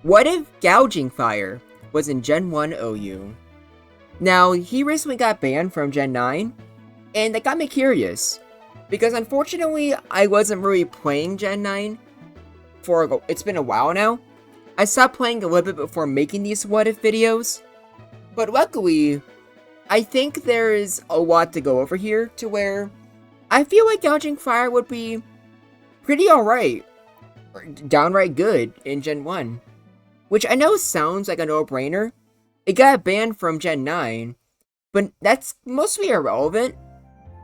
What if Gouging Fire was in Gen 1 OU? Now, he recently got banned from Gen 9, and that got me curious, because unfortunately, I wasn't really playing Gen 9 it's been a while now. I stopped playing a little bit before making these what if videos, but luckily, I think there is a lot to go over here to where I feel like Gouging Fire would be pretty alright, or downright good in Gen 1. Which I know sounds like a no-brainer. It got banned from Gen 9, but that's mostly irrelevant.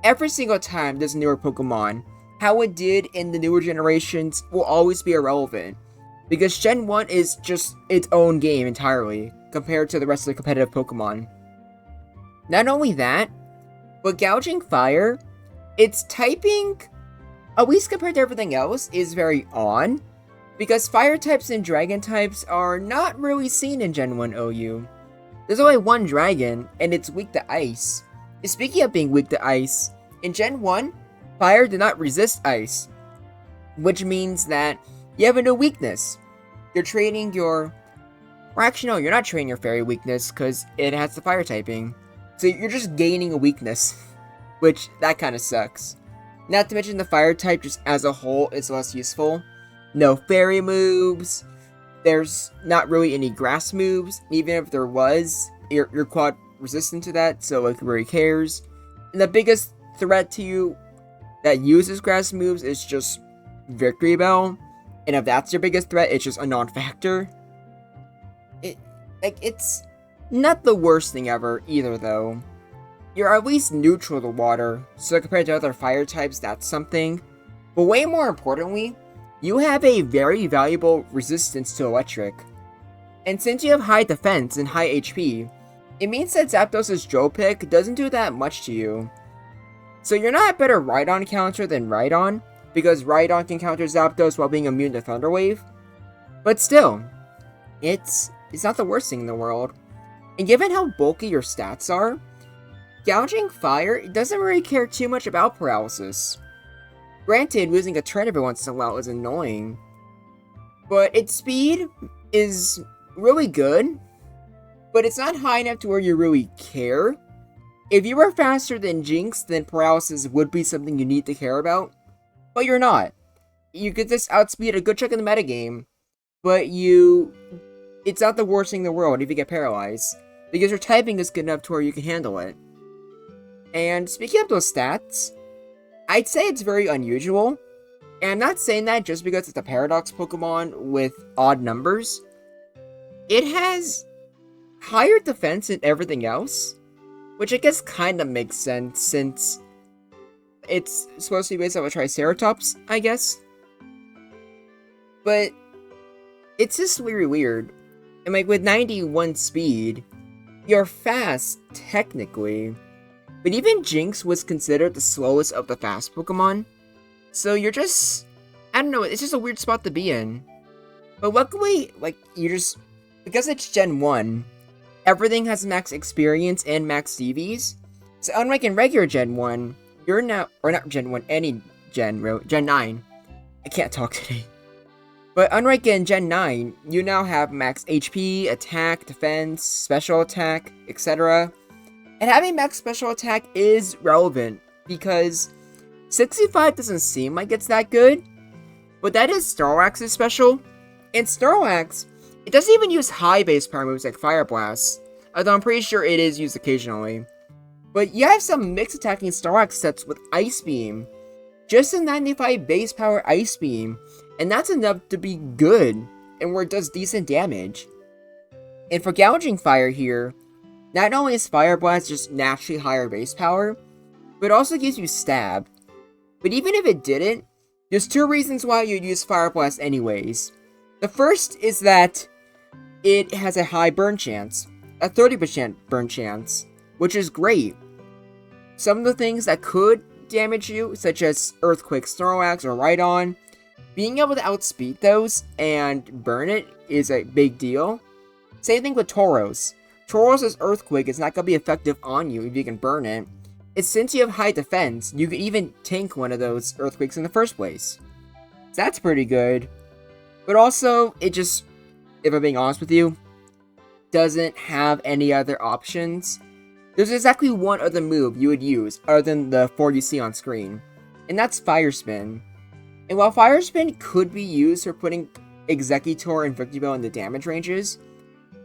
Every single time there's a newer Pokemon, how it did in the newer generations will always be irrelevant. Because Gen 1 is just its own game entirely, compared to the rest of the competitive Pokemon. Not only that, but Gouging Fire, its typing, at least compared to everything else, is very on. Because fire types and dragon types are not really seen in Gen 1 OU. There's only one dragon, and it's weak to ice. And speaking of being weak to ice, in Gen 1, fire did not resist ice. Which means that you have a new weakness. You're training your... Or actually no, you're not training your fairy weakness, because it has the fire typing. So you're just gaining a weakness. Which, that kind of sucks. Not to mention the fire type just as a whole is less useful. No fairy moves, there's not really any grass moves, even if there was, you're quad resistant to that, so like who really cares. And the biggest threat to you that uses grass moves is just Victory Bell, and if that's your biggest threat, it's just a non-factor. It's not the worst thing ever either though. You're at least neutral to water, so compared to other fire types, that's something. But way more importantly, you have a very valuable resistance to electric. And since you have high defense and high HP, it means that Zapdos' Joe Pick doesn't do that much to you. So you're not a better Rhydon counter than Rhydon, because Rhydon can counter Zapdos while being immune to Thunder Wave. But still, it's not the worst thing in the world. And given how bulky your stats are, Gouging Fire doesn't really care too much about paralysis. Granted, losing a turn every once in a while is annoying, but its speed is really good, but it's not high enough to where you really care. If you were faster than Jinx, then paralysis would be something you need to care about, but you're not. You could just outspeed a good chunk of the metagame, but it's not the worst thing in the world if you get paralyzed, because your typing is good enough to where you can handle it. And speaking of those stats, I'd say it's very unusual, and I'm not saying that just because it's a Paradox Pokemon with odd numbers. It has higher defense than everything else, which I guess kind of makes sense since it's supposed to be based off a Triceratops, I guess. But it's just really weird. And like with 91 speed, you're fast technically. But even Jinx was considered the slowest of the fast Pokemon. So you're just... I don't know, it's just a weird spot to be in. But luckily, like, because it's Gen 1, everything has max experience and max CVs. So unlike in regular Gen 1, you're now... Or not Gen 1, any Gen, Gen 9. I can't talk today. But unlike in Gen 9, you now have max HP, attack, defense, special attack, etc. And having max special attack is relevant, because 65 doesn't seem like it's that good, but that is Snorlax's special. And Snorlax, it doesn't even use high base power moves like Fire Blast, although I'm pretty sure it is used occasionally. But you have some mixed attacking Snorlax sets with Ice Beam, just a 95 base power Ice Beam, and that's enough to be good, and where it does decent damage. And for Gouging Fire here, not only is Fire Blast just naturally higher base power, but it also gives you Stab. But even if it didn't, there's two reasons why you'd use Fire Blast anyways. The first is that it has a high burn chance, a 30% burn chance, which is great. Some of the things that could damage you, such as Earthquake Snorlax or Rhydon, being able to outspeed those and burn it is a big deal. Same thing with Tauros. Tauros' Earthquake is not going to be effective on you if you can burn it. It's since you have high defense, you can even tank one of those Earthquakes in the first place. So that's pretty good. But also, it's if I'm being honest with you, doesn't have any other options. There's exactly one other move you would use other than the 4 you see on screen, and that's Fire Spin. And while Fire Spin could be used for putting Exeggutor and Victreebel in the damage ranges,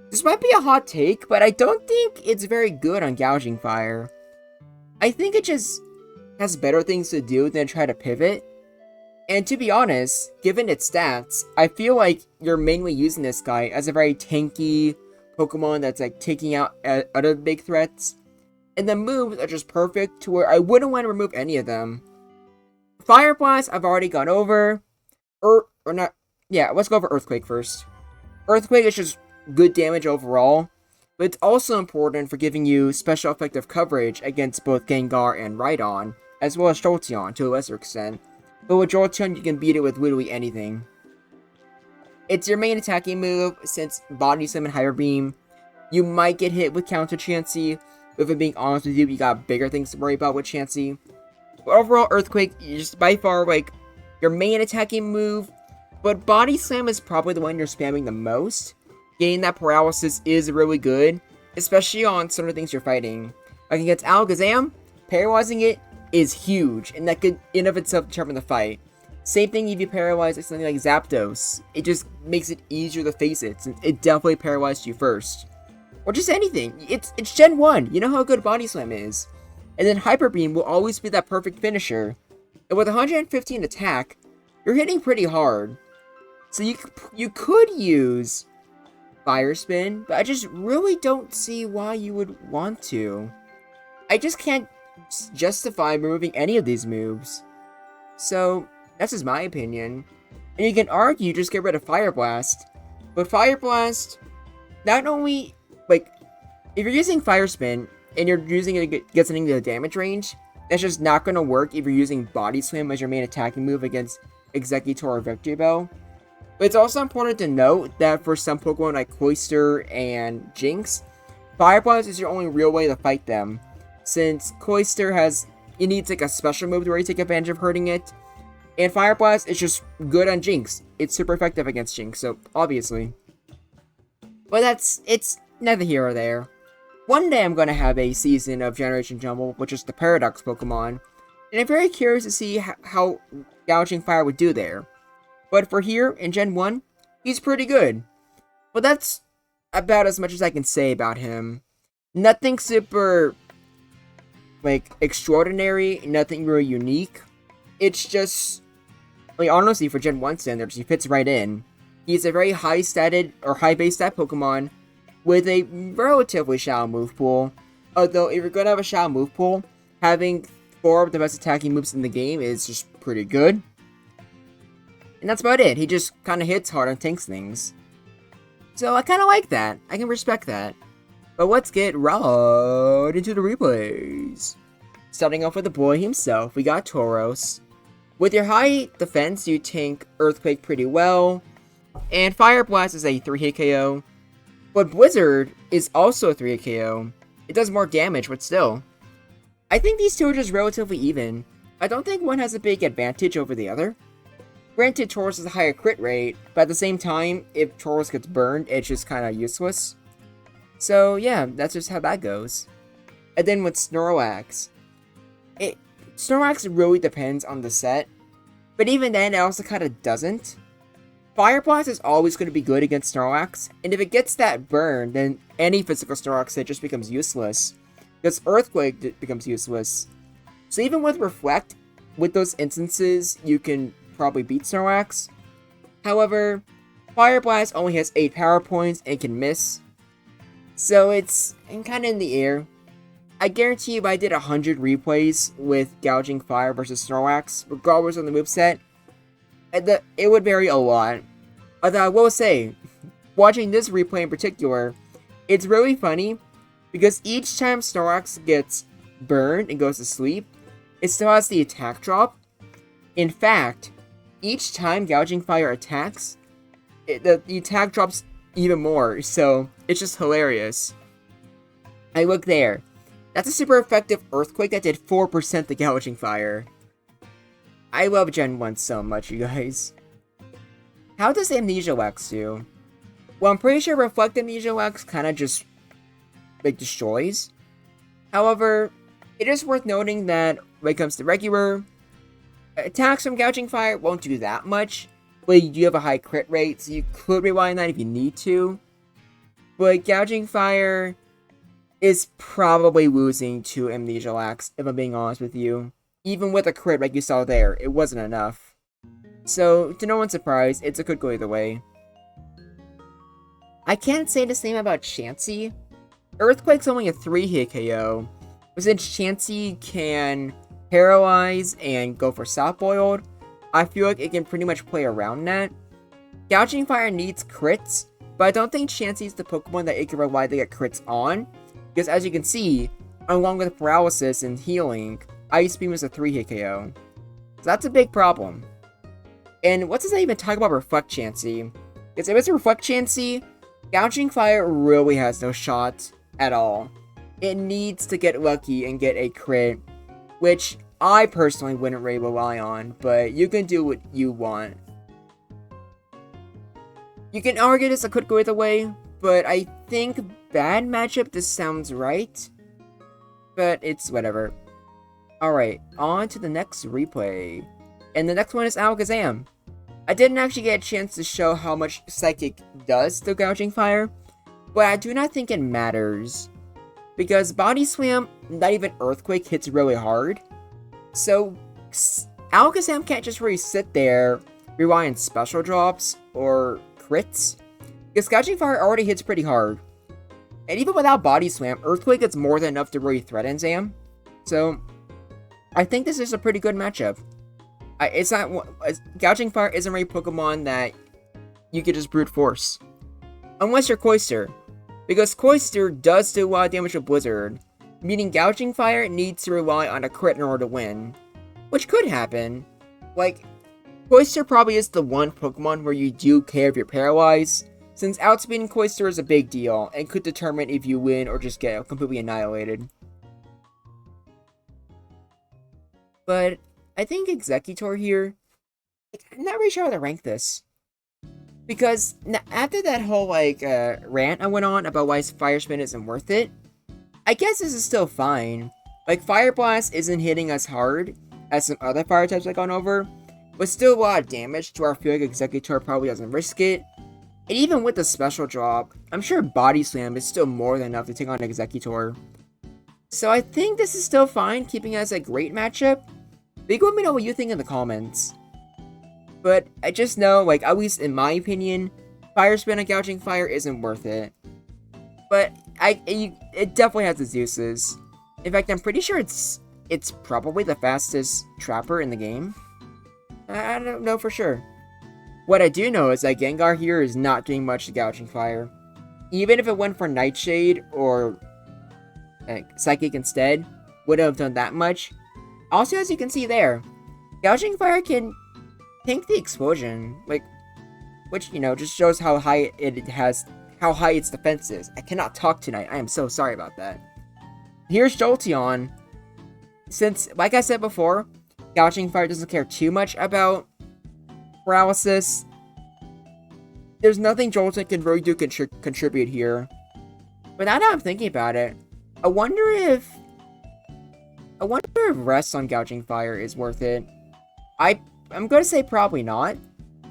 this might be a hot take, but I don't think it's very good on Gouging Fire. I think it just has better things to do than try to pivot. And to be honest, given its stats, I feel like you're mainly using this guy as a very tanky Pokemon that's like taking out other big threats. And the moves are just perfect to where I wouldn't want to remove any of them. Fire Blast, I've already gone over. Let's go over Earthquake first. Earthquake is just good damage overall, but it's also important for giving you special effective coverage against both Gengar and Rhydon, as well as Jolteon to a lesser extent. But with Jolteon, you can beat it with literally anything. It's your main attacking move, since Body Slam and Hyper Beam. You might get hit with Counter Chansey, but if I'm being honest with you, you got bigger things to worry about with Chansey. But overall, Earthquake is by far like your main attacking move, but Body Slam is probably the one you're spamming the most. Getting that paralysis is really good, especially on certain things you're fighting. Like against Alakazam, paralyzing it is huge, and that could in of itself determine the fight. Same thing if you paralyze like something like Zapdos. It just makes it easier to face it, since it definitely paralyzed you first. Or just anything. It's Gen 1. You know how good Body Slam is. And then Hyper Beam will always be that perfect finisher. And with 115 attack, you're hitting pretty hard. So you could use Fire Spin, but I just really don't see why you would want to. I just can't justify removing any of these moves. So, that's just my opinion. And you can argue just get rid of Fire Blast. But Fire Blast, not only, like, if you're using Fire Spin, and you're using it to get something to the damage range, that's just not going to work if you're using Body Slam as your main attacking move against Exeggutor or Victreebel. But it's also important to note that for some Pokemon like Cloyster and Jinx, Fire Blast is your only real way to fight them. Since Cloyster it needs like a special move to where you take advantage of hurting it. And Fire Blast is just good on Jinx. It's super effective against Jinx, so obviously. But it's neither here or there. One day I'm going to have a season of Generation Jumble, which is the Paradox Pokemon, and I'm very curious to see how Gouging Fire would do there. But for here, in Gen 1, he's pretty good. But that's about as much as I can say about him. Nothing super, like, extraordinary, nothing really unique. It's just, like, honestly, for Gen 1 standards, he fits right in. He's a very high-statted, or high-base stat Pokemon, with a relatively shallow move pool. Although, if you're going to have a shallow move pool, having 4 of the best attacking moves in the game is just pretty good. And that's about it. He just kind of hits hard and tanks things. So I kind of like that. I can respect that. But let's get right into the replays. Starting off with the boy himself, we got Tauros. With your high defense, you tank Earthquake pretty well. And Fire Blast is a 3-hit KO. But Blizzard is also a 3-hit KO. It does more damage, but still. I think these two are just relatively even. I don't think one has a big advantage over the other. Granted, Tauros has a higher crit rate, but at the same time, if Tauros gets burned, it's just kind of useless. So yeah, that's just how that goes. And then with Snorlax. Snorlax really depends on the set, but even then, it also kind of doesn't. Fire Blast is always going to be good against Snorlax, and if it gets that burn, then any physical Snorlax hit just becomes useless. Because Earthquake becomes useless. So even with Reflect, with those instances, you can probably beat Snorlax. However, Fire Blast only has 8 power points and can miss. So it's kind of in the air. I guarantee if I did 100 replays with Gouging Fire versus Snorlax, regardless of the moveset, it would vary a lot. Although I will say, watching this replay in particular, it's really funny because each time Snorlax gets burned and goes to sleep, it still has the attack drop. In fact, each time Gouging Fire attacks, the attack drops even more, so it's just hilarious. I look there. That's a super effective Earthquake that did 4% to Gouging Fire. I love Gen 1 so much, you guys. How does Amnesia Wax do? Well, I'm pretty sure Reflect Amnesia Wax kind of just, like, destroys. However, it is worth noting that when it comes to regular, attacks from Gouging Fire won't do that much, but you do have a high crit rate, so you could rely on that if you need to. But Gouging Fire is probably losing to Amnesia Wax, if I'm being honest with you. Even with a crit like you saw there, it wasn't enough. So, to no one's surprise, it could go either way. I can't say the same about Chansey. Earthquake's only a 3-hit KO, but since Chansey can paralyze and go for soft boiled, I feel like it can pretty much play around that. Gouging Fire needs crits, but I don't think Chansey's the Pokemon that it can rely to get crits on, because as you can see, along with paralysis and healing, Ice Beam is a 3-hit KO. So that's a big problem. And what does that even talk about Reflect Chansey? Because if it's a Reflect Chansey, Gouging Fire really has no shot at all. It needs to get lucky and get a crit, which I personally wouldn't really rely on, but you can do what you want. You can argue this could go either way, but I think bad matchup this sounds right. But it's whatever. Alright, on to the next replay. And the next one is Alakazam. I didn't actually get a chance to show how much Psychic does to Gouging Fire, but I do not think it matters. Because Body Slam, not even Earthquake, hits really hard. So, Alakazam can't just really sit there, rely on special drops or crits. Because Gouging Fire already hits pretty hard. And even without Body Slam, Earthquake is more than enough to really threaten Zam. So, I think this is a pretty good matchup. It's not Gouging Fire isn't really a Pokemon that you could just brute force, unless you're Cloyster, because Cloyster does do a lot of damage with Blizzard, meaning Gouging Fire needs to rely on a crit in order to win, which could happen. Like, Cloyster probably is the one Pokemon where you do care if you're paralyzed, since outspeeding Cloyster is a big deal and could determine if you win or just get completely annihilated. But I think Executor here, I'm not really sure how to rank this. Because after that whole, rant I went on about why Fire Spin isn't worth it, I guess this is still fine. Like, Fire Blast isn't hitting as hard as some other fire types I've gone over, but still a lot of damage to where I feel like Executor probably doesn't risk it. And even with the special drop, I'm sure Body Slam is still more than enough to take on Executor. So I think this is still fine, keeping it as a great matchup. But you can let me know what you think in the comments. But I just know, at least in my opinion, Fire Spin and Gouging Fire isn't worth it. But it definitely has its uses. In fact, I'm pretty sure it's probably the fastest Trapper in the game. I don't know for sure. What I do know is that Gengar here is not doing much to Gouging Fire. Even if it went for Nightshade or Psychic instead, wouldn't have done that much. Also, as you can see there, Gouging Fire can tank the explosion, which, just shows how high its defense is. I cannot talk tonight. I am so sorry about that. Here's Jolteon. Since, like I said before, Gouging Fire doesn't care too much about paralysis, there's nothing Jolteon can really do contribute here. But now that I'm thinking about it, I wonder if Rest on Gouging Fire is worth it. I'm going to say probably not,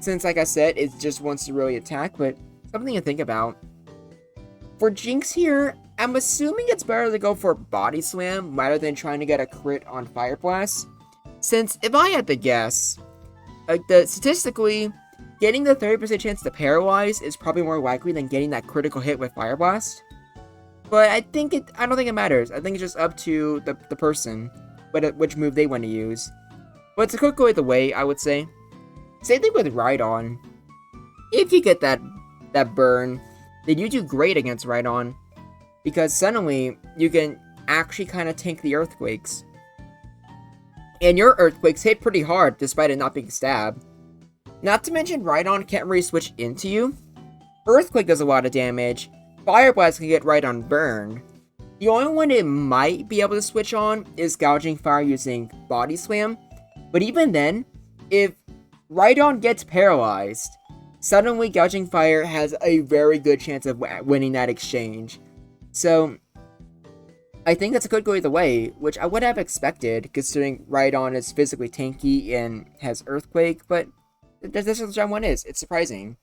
since, like I said, it just wants to really attack, but something to think about. For Jinx here, I'm assuming it's better to go for Body Slam rather than trying to get a crit on Fire Blast, since if I had to guess, statistically, getting the 30% chance to paralyze is probably more likely than getting that critical hit with Fire Blast. But I don't think it matters. I think it's just up to the person, which move they want to use. But it could go either way, I would say. Same thing with Rhydon. If you get that burn, then you do great against Rhydon, because suddenly you can actually kind of tank the Earthquakes. And your Earthquakes hit pretty hard despite it not being stabbed. Not to mention Rhydon can't really switch into you. Earthquake does a lot of damage. Fire Blast can get Rhydon burned. The only one it might be able to switch on is Gouging Fire using Body Slam. But even then, if Rhydon gets paralyzed, suddenly Gouging Fire has a very good chance of winning that exchange. So, I think that's a good go either way, which I would have expected, considering Rhydon is physically tanky and has Earthquake, but this is what Gen 1 is. It's surprising.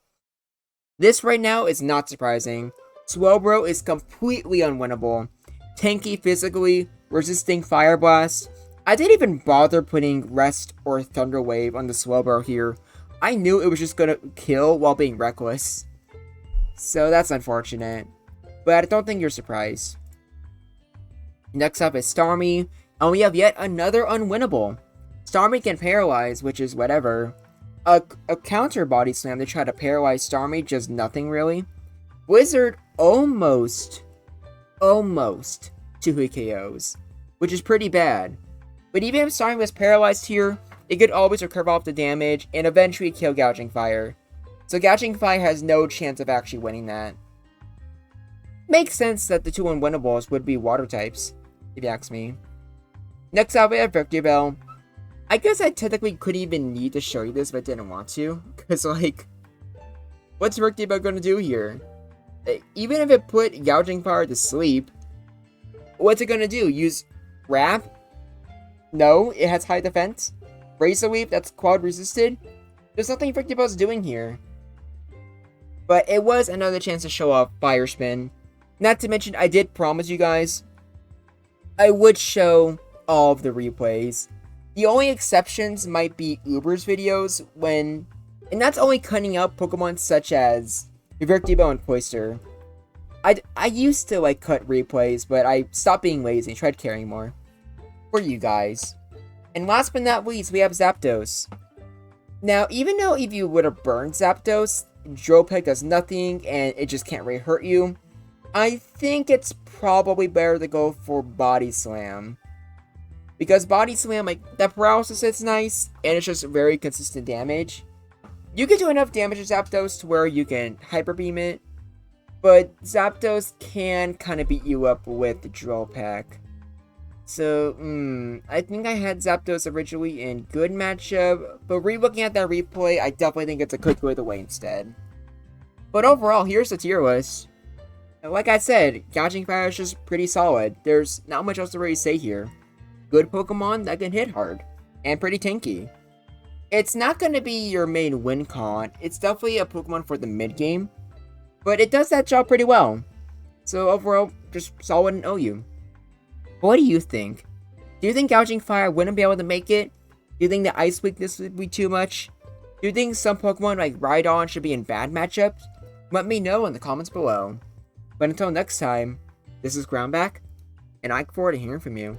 This right now is not surprising. Swelbro is completely unwinnable. Tanky physically, resisting Fire Blast. I didn't even bother putting Rest or Thunder Wave on the Swelbro here. I knew it was just gonna kill while being reckless. So that's unfortunate. But I don't think you're surprised. Next up is Starmie, and we have yet another unwinnable. Starmie can paralyze, which is whatever. A counter body slam to try to paralyze Starmie, just nothing really. Blizzard almost 2 KOs, which is pretty bad. But even if Starmie was paralyzed here, it could always recover off the damage and eventually kill Gouging Fire. So Gouging Fire has no chance of actually winning that. Makes sense that the two unwinnables would be water types, if you ask me. Next up, we have Victory Bell. I guess I technically couldn't even need to show you this if I didn't want to. Because, like, what's Victory Bell going to do here? Even if it put Gouging Fire to sleep, what's it going to do? Use Wrap? No, it has high defense. Razor Leaf, that's quad resisted. There's nothing Victory Bell's doing here. But it was another chance to show off Fire Spin. Not to mention, I did promise you guys I would show all of the replays. The only exceptions might be Uber's videos and that's only cutting out Pokemon such as Victory Bell and Cloyster. I used to like cut replays, but I stopped being lazy and tried caring more for you guys. And last but not least, we have Zapdos. Now, even though if you would have burned Zapdos, Drill Peck does nothing and it just can't really hurt you, I think it's probably better to go for Body Slam. Because Body Slam, like, that paralysis is nice, and it's just very consistent damage. You can do enough damage to Zapdos to where you can Hyper Beam it, but Zapdos can kind of beat you up with the Drill Peck. So, I think I had Zapdos originally in good matchup, but re-looking at that replay, I definitely think it's a good go away instead. But overall, here's the tier list. Like I said, Gouging Fire is just pretty solid. There's not much else to really say here. Good Pokemon that can hit hard, and pretty tanky. It's not going to be your main win con, it's definitely a Pokemon for the mid-game, but it does that job pretty well. So overall, just solid and OU. What do you think? Do you think Gouging Fire wouldn't be able to make it? Do you think the Ice weakness would be too much? Do you think some Pokemon like Rhydon should be in bad matchups? Let me know in the comments below. But until next time, this is Groundback, and I look forward to hearing from you.